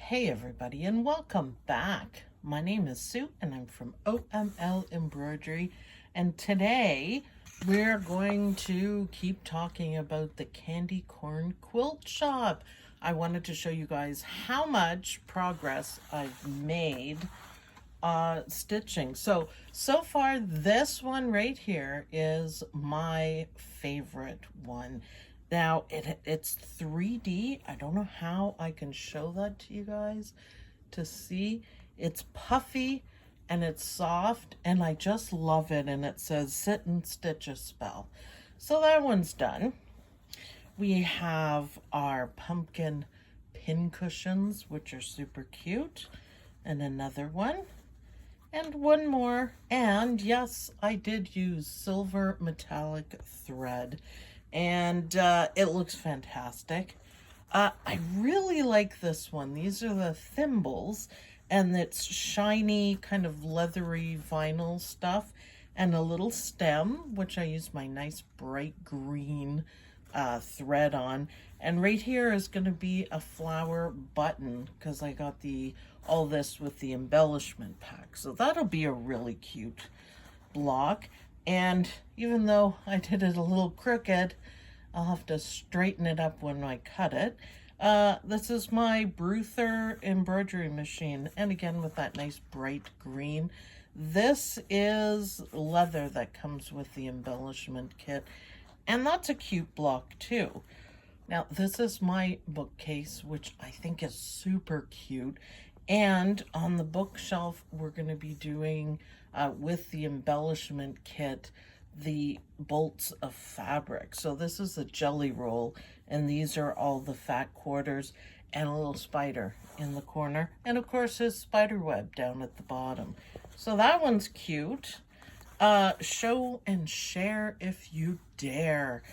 Hey everybody, and welcome back. My name is Sue and I'm from OML Embroidery, and today we're going to keep talking about the Candy Corn Quilt Shop. I wanted to show you guys how much progress I've made stitching. So far this one right here is my favorite one. Now, it's 3D. I don't know how I can show that to you guys to see. It's puffy and it's soft and I just love it. And it says sit and stitch a spell. So that one's done. We have our pumpkin pin cushions, which are super cute. And another one. And one more. And yes, I did use silver metallic thread. And it looks fantastic. I really like this one. These are the thimbles, and it's shiny, kind of leathery vinyl stuff, and a little stem, which I use my nice bright green thread on. And right here is going to be a flower button, because I got all this with the embellishment pack. So that'll be a really cute block. And even though I did it a little crooked, I'll have to straighten it up when I cut it. This is my Bruther embroidery machine, and again with that nice bright green. This is leather that comes with the embellishment kit, and that's a cute block too. Now this is my bookcase, which I think is super cute. And on the bookshelf, we're going to be doing, with the embellishment kit, the bolts of fabric. So this is a jelly roll, and these are all the fat quarters, and a little spider in the corner. And of course, his spider web down at the bottom. So that one's cute. Show and share if you dare.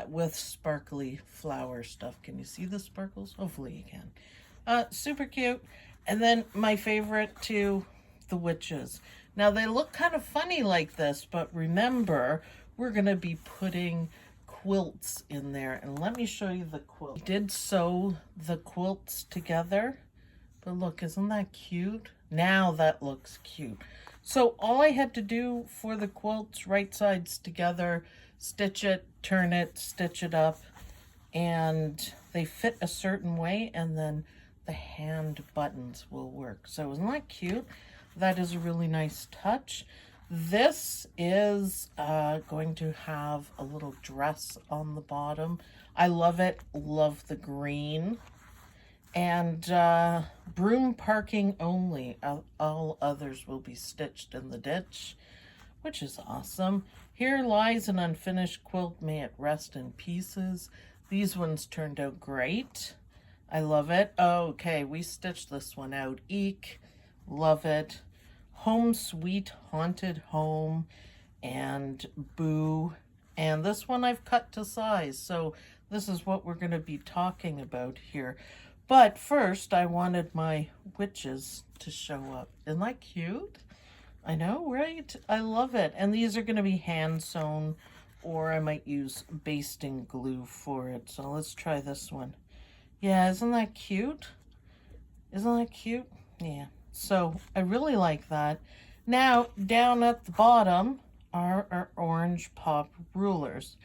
With sparkly flower stuff. Can you see the sparkles? Hopefully you can. Super cute. And then my favorite too, the witches. Now they look kind of funny like this, but remember, we're going to be putting quilts in there. And let me show you the quilt. I did sew the quilts together, but look, isn't that cute? Now that looks cute. So all I had to do for the quilts, right sides together, stitch it, turn it, stitch it up, and they fit a certain way, and then the hand buttons will work. So isn't that cute? That is a really nice touch. This is going to have a little dress on the bottom. I love it. Love the green. And broom parking only. All others will be stitched in the ditch, which is awesome. Here lies an unfinished quilt. May it rest in pieces. These ones turned out great. I love it. Okay, we stitched this one out. Eek. Love it. Home Sweet Haunted Home and Boo. And this one I've cut to size. So this is what we're going to be talking about here. But first, I wanted my witches to show up. Isn't that cute? I know, right? I love it. And these are going to be hand sewn, or I might use basting glue for it. So let's try this one. Yeah, isn't that cute? Isn't that cute? Yeah. So I really like that. Now, down at the bottom are our orange pop rulers.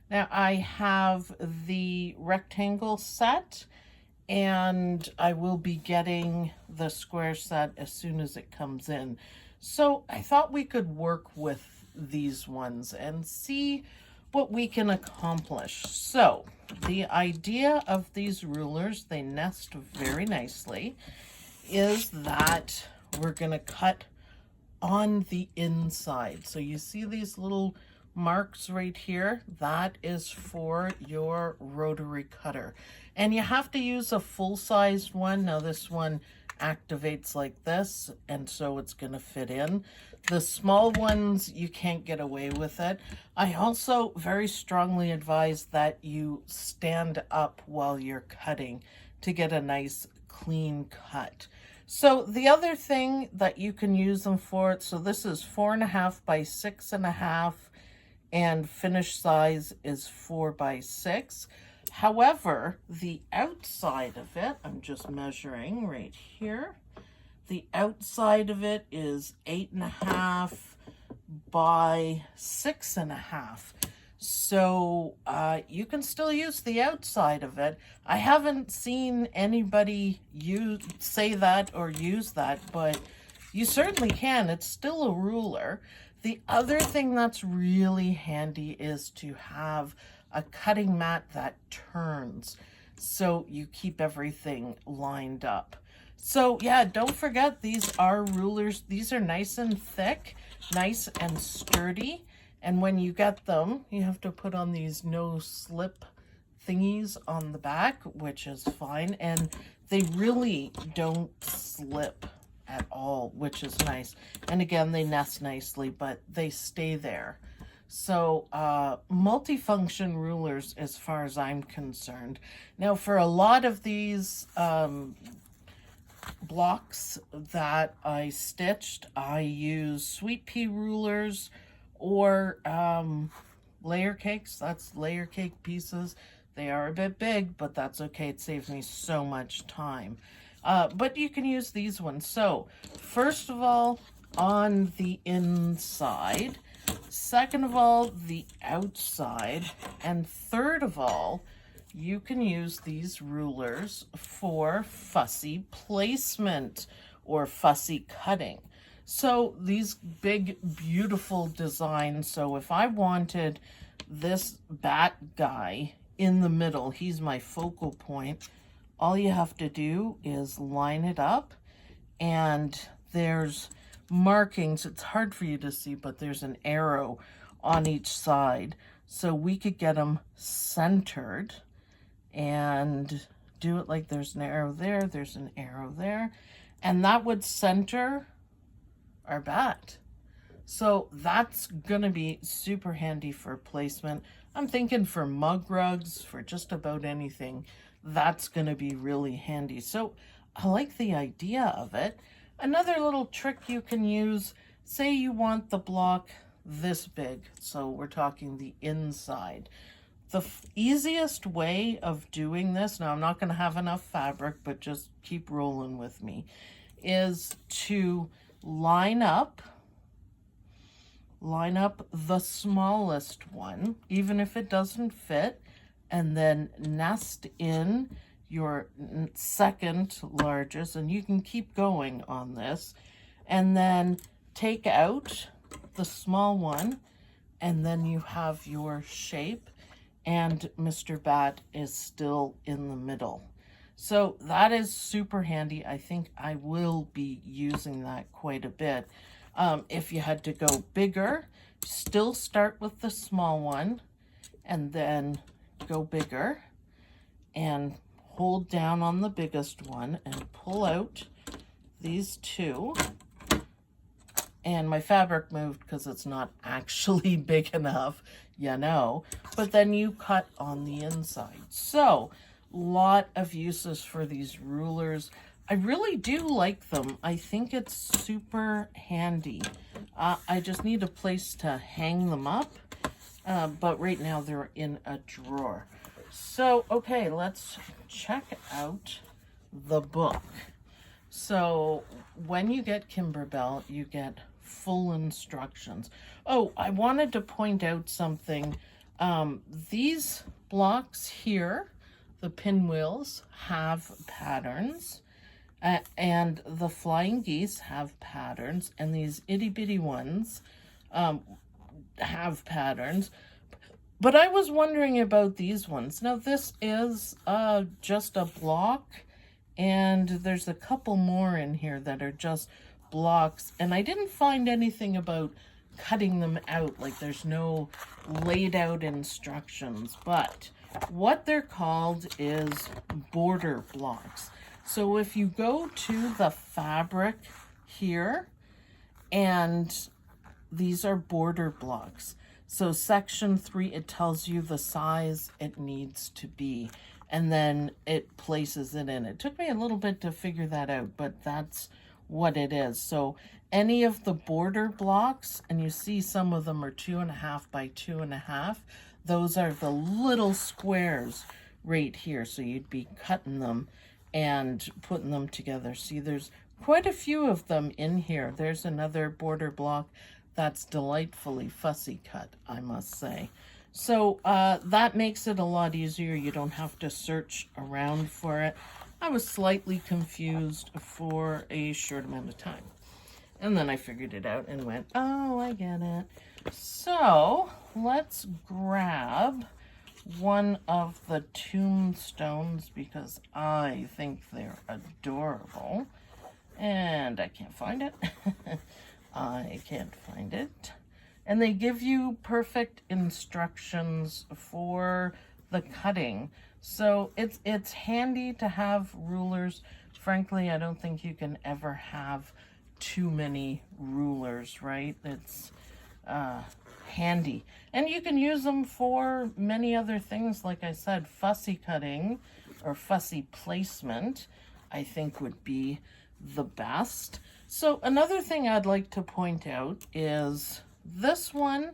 Now, I have the rectangle set, and I will be getting the square set as soon as it comes in. So I thought we could work with these ones and see what we can accomplish. So the idea of these rulers, they nest very nicely, is that we're going to cut on the inside. So you see these little marks right here, that is for your rotary cutter. And you have to use a full-sized one. Now this one activates like this, and so it's going to fit in. The small ones, you can't get away with it. I also very strongly advise that you stand up while you're cutting to get a nice clean cut. So the other thing that you can use them for, so this is 4.5 by 6.5, and finished size is 4 by 6. However, the outside of it, I'm just measuring right here, the outside of it is 8.5 by 6.5. So you can still use the outside of it. I haven't seen anybody say that or use that, but you certainly can. It's still a ruler. The other thing that's really handy is to have a cutting mat that turns, so you keep everything lined up. So yeah, don't forget, these are rulers. These are nice and thick, nice and sturdy. And when you get them, you have to put on these no slip thingies on the back, which is fine. And they really don't slip at all, which is nice. And again, they nest nicely, but they stay there. So multifunction rulers as far as I'm concerned. Now for a lot of these blocks that I stitched, I use sweet pea rulers or layer cakes. That's layer cake pieces. They are a bit big, but that's okay. It saves me so much time. But you can use these ones. So first of all, on the inside, second of all, the outside, and third of all, you can use these rulers for fussy placement or fussy cutting. So these big, beautiful designs. So if I wanted this bat guy in the middle, he's my focal point, all you have to do is line it up, and there's markings. It's hard for you to see, but there's an arrow on each side. So we could get them centered and do it like there's an arrow there, there's an arrow there, and that would center our bat. So that's gonna be super handy for placement. I'm thinking for mug rugs, for just about anything, that's gonna be really handy. So I like the idea of it. Another little trick you can use, say you want the block this big, so we're talking the inside. The easiest way of doing this, now I'm not going to have enough fabric, but just keep rolling with me, is to line up the smallest one, even if it doesn't fit, and then nest in your second largest, and you can keep going on this, and then take out the small one, and then you have your shape, and Mr. Bat is still in the middle. So that is super handy. I think I will be using that quite a bit. If you had to go bigger, still start with the small one and then go bigger and hold down on the biggest one and pull out these two. And my fabric moved because it's not actually big enough, you know, but then you cut on the inside. So lot of uses for these rulers. I really do like them. I think it's super handy. I just need a place to hang them up, but right now they're in a drawer. So, okay, let's check out the book. So when you get Kimberbell, you get full instructions. Oh, I wanted to point out something. These blocks here, the pinwheels, have patterns, and the flying geese have patterns, and these itty-bitty ones have patterns. But I was wondering about these ones. Now, this is just a block, and there's a couple more in here that are just blocks, and I didn't find anything about cutting them out. Like there's no laid out instructions, but what they're called is border blocks. So if you go to the fabric here, and these are border blocks. So section 3, it tells you the size it needs to be, and then it places it in. It took me a little bit to figure that out, but that's what it is. So any of the border blocks, and you see some of them are 2.5 by 2.5, those are the little squares right here. So you'd be cutting them and putting them together. See, there's quite a few of them in here. There's another border block that's delightfully fussy cut, I must say. So that makes it a lot easier. You don't have to search around for it. I was slightly confused for a short amount of time. And then I figured it out and went, oh, I get it. So let's grab one of the tombstones because I think they're adorable. And I can't find it. I can't find it. And they give you perfect instructions for the cutting. So it's handy to have rulers. Frankly, I don't think you can ever have too many rulers, right? It's handy. And you can use them for many other things. Like I said, fussy cutting or fussy placement, I think would be the best. So another thing I'd like to point out is this one,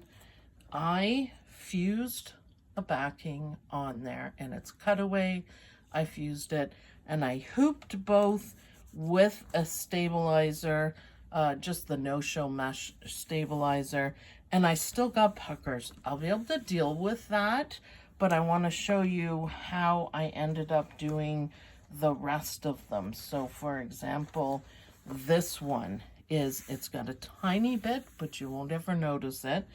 I fused a backing on there and it's cutaway. I fused it and I hooped both with a stabilizer, just the no-show mesh stabilizer, and I still got puckers. I'll be able to deal with that, but I want to show you how I ended up doing the rest of them. So for example, this one it's got a tiny bit, but you won't ever notice it.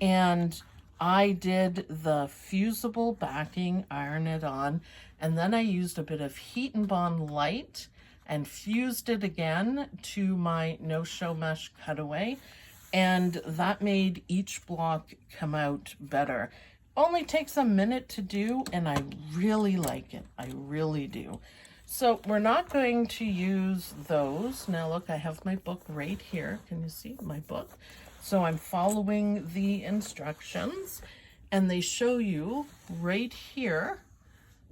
And I did the fusible backing, iron it on, and then I used a bit of Heat and Bond Light and fused it again to my no-show mesh cutaway. And that made each block come out better. Only takes a minute to do, and I really like it. I really do. So we're not going to use those. Now look, I have my book right here. Can you see my book? So I'm following the instructions, and they show you right here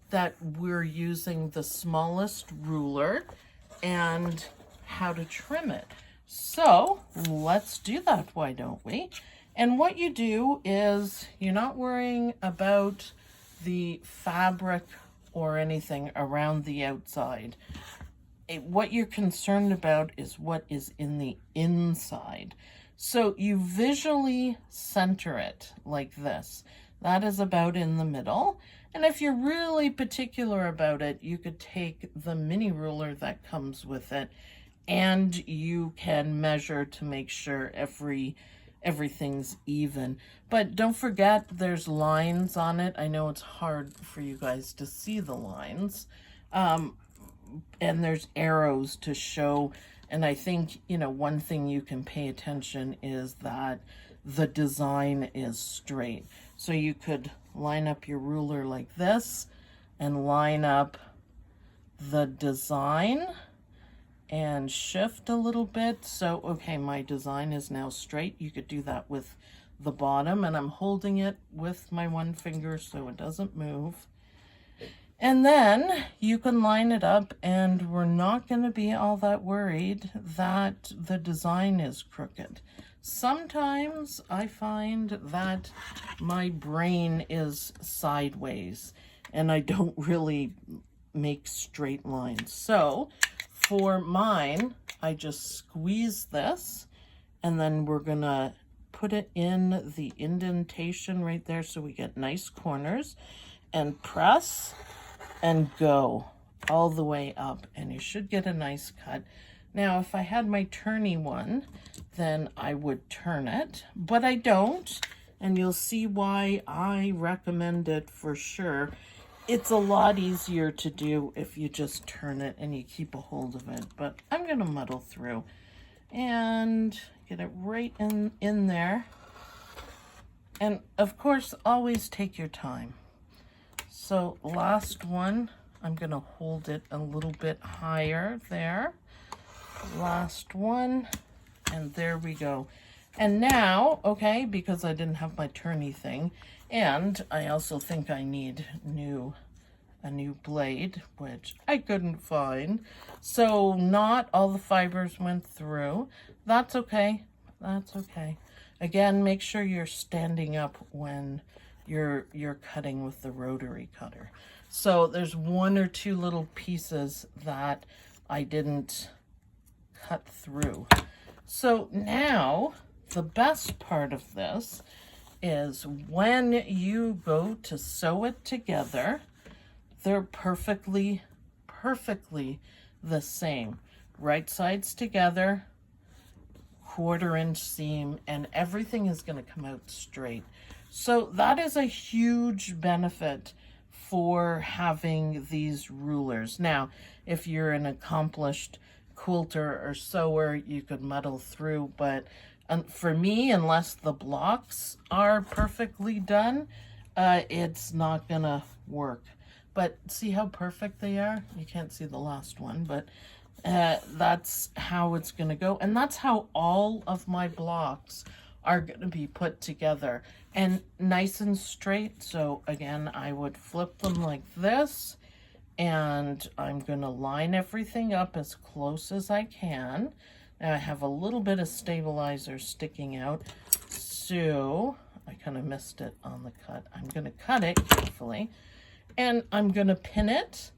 that we're using the smallest ruler and how to trim it. So let's do that, why don't we? And what you do is you're not worrying about the fabric or anything around the outside. What you're concerned about is what is in the inside. So you visually center it like this. That is about in the middle. And if you're really particular about it, you could take the mini ruler that comes with it and you can measure to make sure everything's even. But don't forget there's lines on it. I know it's hard for you guys to see the lines. And there's arrows to show. And I think, you know, one thing you can pay attention is that the design is straight. So you could line up your ruler like this and line up the design and shift a little bit. So, okay, my design is now straight. You could do that with the bottom, and I'm holding it with my one finger so it doesn't move. And then you can line it up, and we're not going to be all that worried that the design is crooked. Sometimes I find that my brain is sideways and I don't really make straight lines. So for mine, I just squeeze this, and then we're gonna put it in the indentation right there so we get nice corners, and press and go all the way up, and you should get a nice cut. Now, if I had my turny one, then I would turn it, but I don't, and you'll see why I recommend it for sure. It's a lot easier to do if you just turn it and you keep a hold of it, but I'm going to muddle through. and get it right in there. And of course, always take your time. So last one, I'm gonna hold it a little bit higher there. Last one, and there we go. And now, okay, because I didn't have my turny thing, and I also think I need a new blade, which I couldn't find. So not all the fibers went through. That's okay, that's okay. Again, make sure you're standing up when you're cutting with the rotary cutter. So there's one or two little pieces that I didn't cut through. So now the best part of this is when you go to sew it together, they're perfectly the same. Right sides together, 1/4 inch seam, and everything is going to come out straight. So that is a huge benefit for having these rulers. Now, if you're an accomplished quilter or sewer, you could muddle through, but for me, unless the blocks are perfectly done, it's not gonna work. But see how perfect they are? You can't see the last one, but that's how it's gonna go. And that's how all of my blocks are gonna be put together, and nice and straight. So again, I would flip them like this, and I'm gonna line everything up as close as I can. Now I have a little bit of stabilizer sticking out, so I kind of missed it on the cut. I'm gonna cut it carefully, and I'm gonna pin it,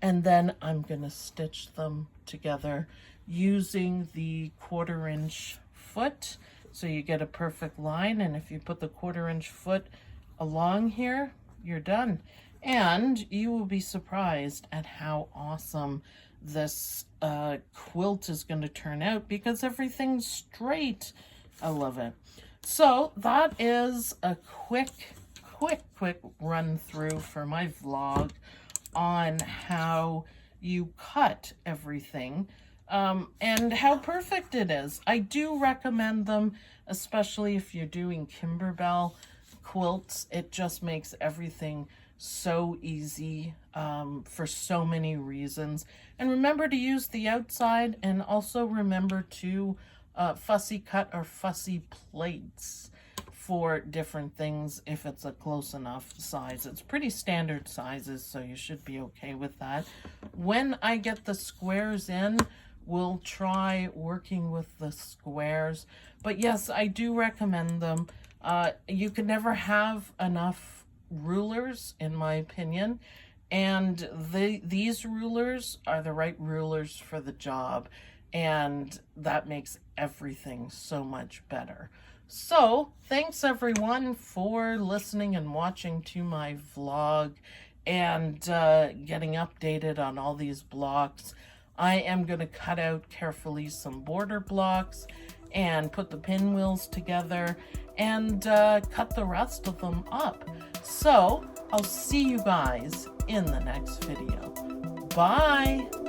and then I'm gonna stitch them together using the 1/4 inch foot. So you get a perfect line, and if you put the 1/4 inch foot along here, you're done. And you will be surprised at how awesome this quilt is going to turn out, because everything's straight. I love it. So that is a quick run through for my vlog on how you cut everything. And how perfect it is. I do recommend them, especially if you're doing Kimberbell quilts. It just makes everything so easy for so many reasons. And remember to use the outside, and also remember to fussy cut or fussy plates for different things if it's a close enough size. It's pretty standard sizes, so you should be okay with that. When I get the squares in, we'll try working with the squares. But yes, I do recommend them. You can never have enough rulers, in my opinion. And these rulers are the right rulers for the job. And that makes everything so much better. So thanks everyone for listening and watching to my vlog and getting updated on all these blocks. I am going to cut out carefully some border blocks and put the pinwheels together and cut the rest of them up. So I'll see you guys in the next video. Bye!